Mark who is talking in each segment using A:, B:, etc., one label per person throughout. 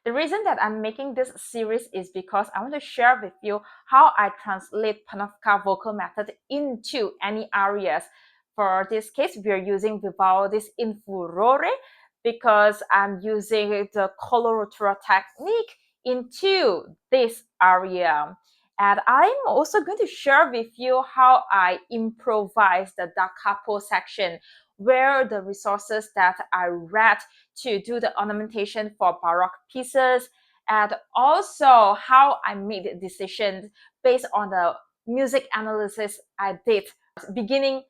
A: The reason that I'm making this series is because I want to share with you how I translate Panofka vocal method into any areas. For this case, we are using Vivaldi's In Furore because I'm using the coloratura technique into this area. And I'm also going to share with you how I improvise the da capo section, where the resources that I read to do the ornamentation for Baroque pieces, and also how I made decisions based on the music analysis I did beginning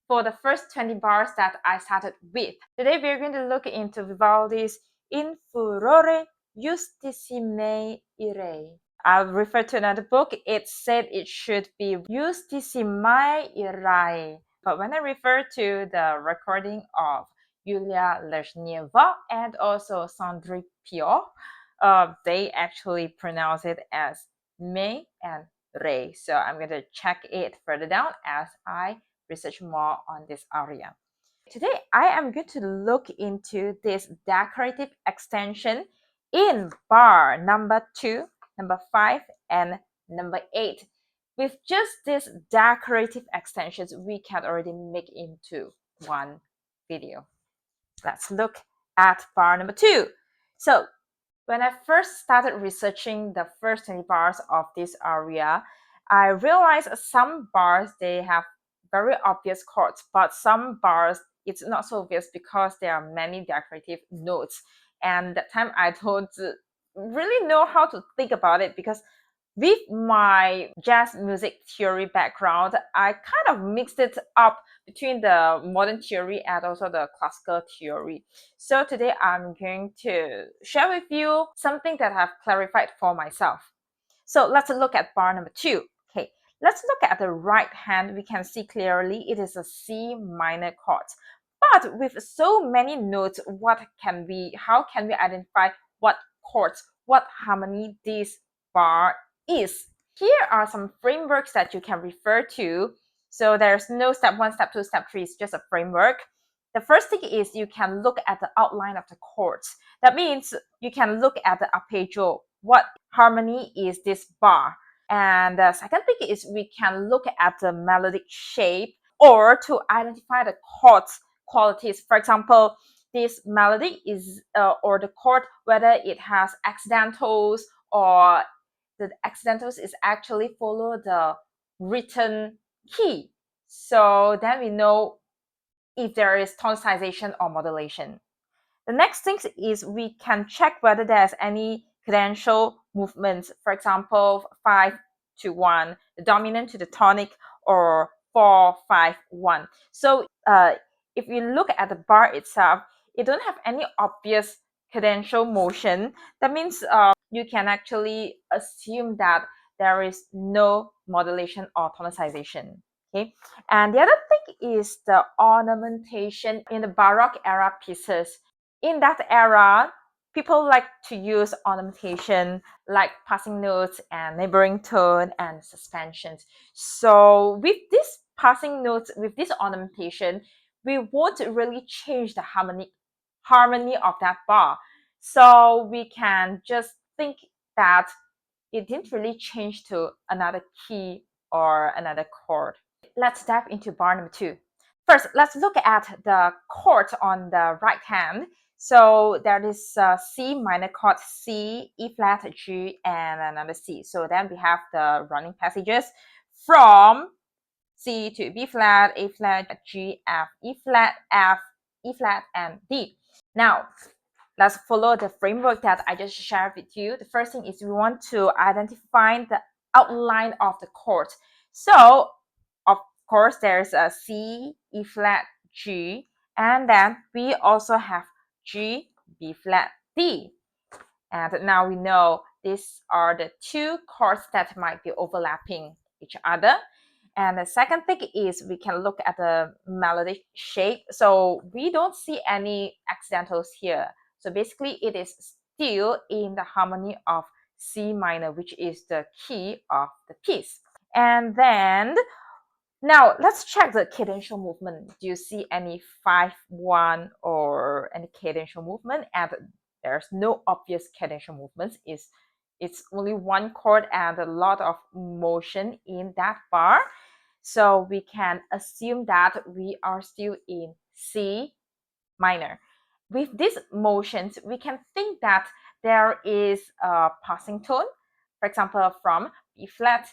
A: for the first 20 bars that I started with. Today we're going to look into Vivaldi's In Furore Justissime Ire. I'll refer to another book. It said it should be Justissime Irae. But when I refer to the recording of Yulia Lezhneva and also Sandri Pio, they actually pronounce it as me and re. So I'm going to check it further down as I research more on this area. Today, I am going to look into this decorative extension in bar number 2, number 5, and number 8. With just these decorative extensions, we can already make into one video. Let's look at bar number 2. So when I first started researching the first 20 bars of this aria, I realized some bars, they have very obvious chords, but some bars, it's not so obvious because there are many decorative notes. And that time I don't really know how to think about it, because with my jazz music theory background, I kind of mixed it up between the modern theory and also the classical theory. So today I'm going to share with you something that I've clarified for myself. So let's look at bar number 2. Okay, let's look at the right hand. We can see clearly it is a C minor chord. But with so many notes, how can we identify what chords, what harmony this bar is? Here are some frameworks that you can refer to. So there's no step 1, step 2, step 3, it's just a framework. The first thing is you can look at the outline of the chords. That means you can look at the arpeggio. What harmony is this bar? And the second thing is we can look at the melodic shape, or to identify the chords qualities. For example, this melody is or the chord, whether it has accidentals, or the accidentals is actually follow the written key. So then we know if there is tonicization or modulation. The next thing is we can check whether there's any cadential movements. For example, 5 to 1, the dominant to the tonic, or 4, 5, 1. So if you look at the bar itself, it don't have any obvious cadential motion. That means you can actually assume that there is no modulation or tonicization. Okay, and the other thing is the ornamentation in the Baroque era pieces. In that era, people like to use ornamentation like passing notes and neighboring tone and suspensions. So with this passing notes, with this ornamentation, we won't really change the harmony of that bar. So we can just think that it didn't really change to another key or another chord. Let's dive into bar number 2. First, let's look at the chord on the right hand. So there is a C minor chord, C, E flat, G, and another C. So then we have the running passages from C to B flat, A flat, G, F, E flat, and D. Now, let's follow the framework that I just shared with you. The first thing is we want to identify the outline of the chord. So, of course, there's a C, E flat, G, and then we also have G, B flat, D. And now we know these are the two chords that might be overlapping each other. And the second thing is we can look at the melodic shape. So we don't see any accidentals here. So basically it is still in the harmony of C minor, which is the key of the piece. And then now let's check the cadential movement. Do you see any 5-1 or any cadential movement? And there's no obvious cadential movements. It's only one chord and a lot of motion in that bar. So we can assume that we are still in C minor. With these motions, we can think that there is a passing tone, for example, from B flat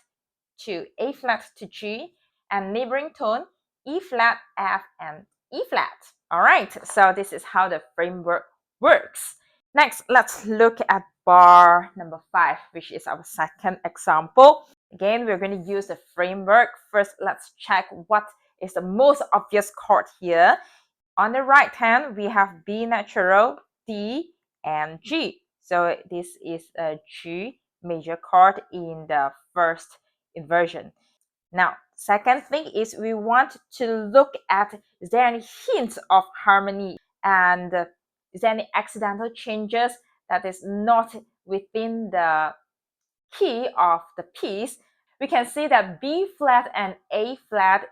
A: to A flat to G, and neighboring tone E flat, F, and E flat. All right, so this is how the framework works. Next, let's look at bar number 5, which is our second example. Again, we're going to use the framework. First, let's check what is the most obvious chord here. On the right hand, we have B natural, D, and G. So this is a G major chord in the first inversion. Now, second thing is we want to look at, is there any hints of harmony, and is there any accidental changes that is not within the key of the piece. We can see that B flat and A flat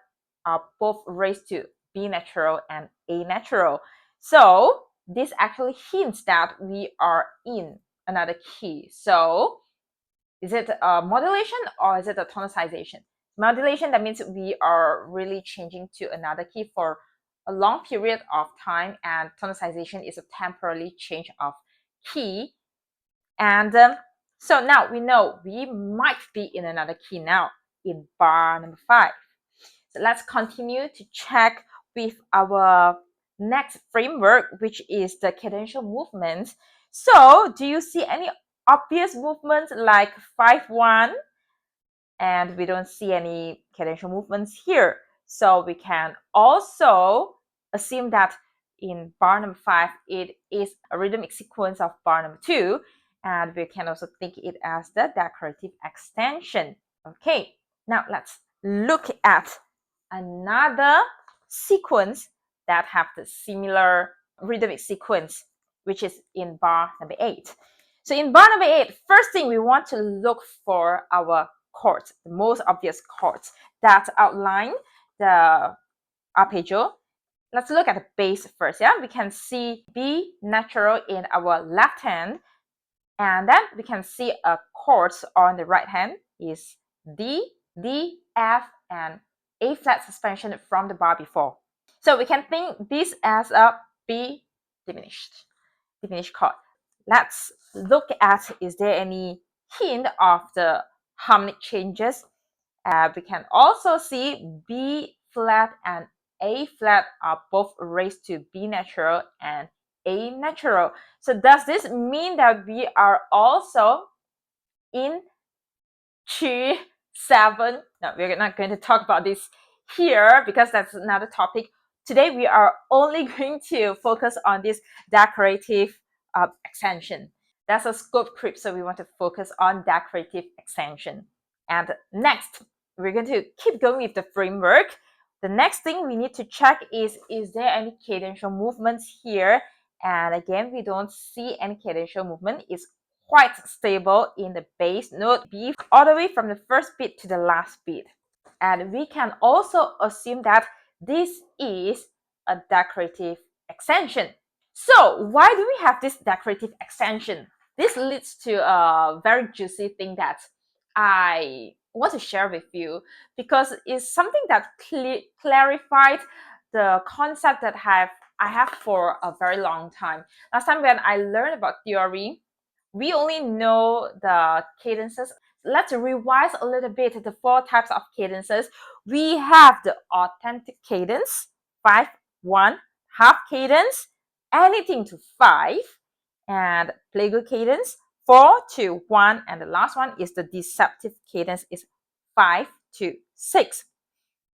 A: are both raised to B natural and A natural. So this actually hints that we are in another key. So is it a modulation or is it a tonicization? Modulation, that means we are really changing to another key for a long period of time, and tonicization is a temporary change of key. And so now we know we might be in another key now in bar number 5. So let's continue to check with our next framework, which is the cadential movements. So do you see any obvious movements like 5-1? And we don't see any cadential movements here. So we can also assume that in bar number 5, it is a rhythmic sequence of bar number 2. And we can also think it as the decorative extension. Okay, now let's look at another sequence that have the similar rhythmic sequence, which is in bar number 8. So in bar number 8, first thing we want to look for our chords, the most obvious chords that outline the arpeggio. Let's look at the bass first. Yeah, we can see B natural in our left hand, and then we can see a chords on the right hand is D, D, F, and A flat suspension from the bar before. So we can think this as a B diminished chord. Let's look at, is there any hint of the harmonic changes? We can also see B flat and A flat are both raised to B natural and A natural. So does this mean that we are also in G7? No, we're not going to talk about this here because that's another topic. Today we are only going to focus on this decorative extension. That's a scope creep, so we want to focus on decorative extension. And next, we're going to keep going with the framework. The next thing we need to check is there any cadential movements here? And again, we don't see any cadential movement. It's quite stable in the bass note B all the way from the first beat to the last beat. And we can also assume that this is a decorative extension. So why do we have this decorative extension? This leads to a very juicy thing that I want to share with you, because it's something that clarified the concept that I have for a very long time. Last time when I learned about theory, we only know the cadences. Let's revise a little bit the 4 types of cadences. We have the authentic cadence, 5-1, half cadence, anything to 5, and plagal cadence, 4-1, and the last one is the deceptive cadence, is 5-6.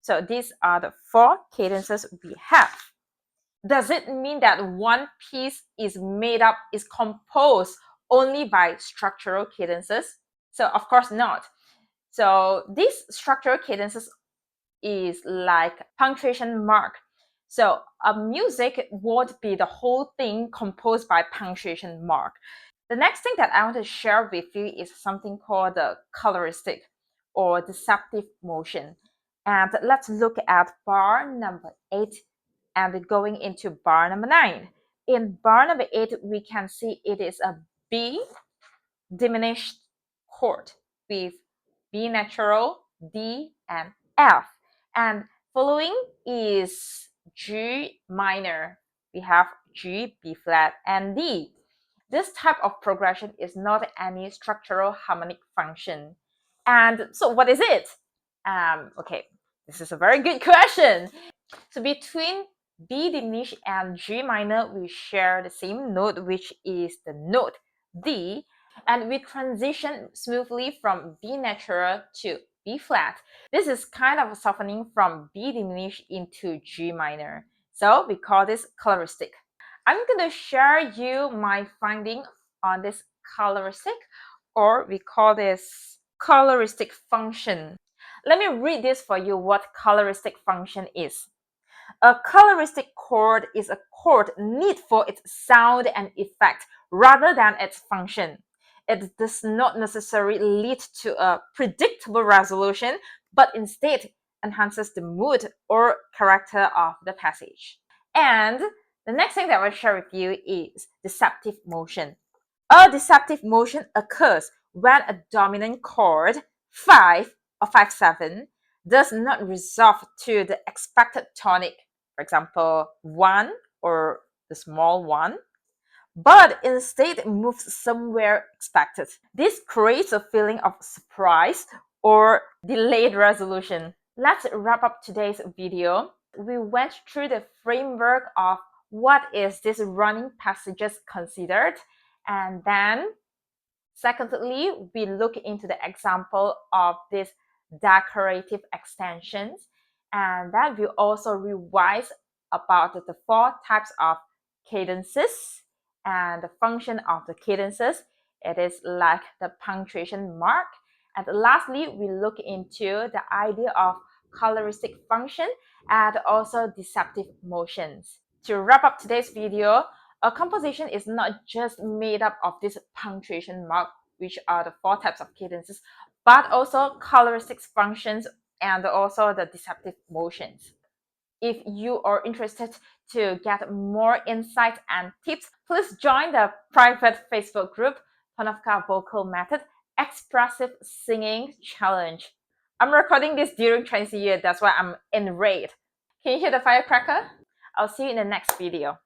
A: So these are the 4 cadences we have. Does it mean that one piece is composed only by structural cadences? So of course not. So these structural cadences is like punctuation mark. So a music won't be the whole thing composed by punctuation mark. The next thing that I want to share with you is something called the coloristic or deceptive motion. And let's look at bar number 8 and going into bar number 9. in bar number 8, we can see it is a B diminished chord with B natural, D, and F. And following is G minor. We have G, B flat, and D. This type of progression is not any structural harmonic function. And so what is it? Okay, this is a very good question. So between B diminished and G minor, we share the same note, which is the note D, and we transition smoothly from B natural to B flat. This is kind of softening from B diminished into G minor. So we call this coloristic. I'm going to share you my finding on this coloristic, or we call this coloristic function. Let me read this for you what coloristic function is. A coloristic chord is a chord neat for its sound and effect rather than its function. It does not necessarily lead to a predictable resolution, but instead enhances the mood or character of the passage. And the next thing that I will share with you is deceptive motion. A deceptive motion occurs when a dominant chord, 5 or 5/7, does not resolve to the expected tonic, for example, 1 or the small 1, but instead moves somewhere expected. This creates a feeling of surprise or delayed resolution. Let's wrap up today's video. We went through the framework of what is this running passages considered, and then secondly, we look into the example of these decorative extensions, and then we also revise about the 4 types of cadences and the function of the cadences. It is like the punctuation mark. And lastly, we look into the idea of coloristic function and also deceptive motions. To wrap up today's video, a composition is not just made up of this punctuation mark, which are the 4 types of cadences, but also coloristic functions and also the deceptive motions. If you are interested to get more insights and tips, please join the private Facebook group, Panovka Vocal Method Expressive Singing Challenge. I'm recording this during Chinese New Year, that's why I'm enraged. Can you hear the firecracker? I'll see you in the next video.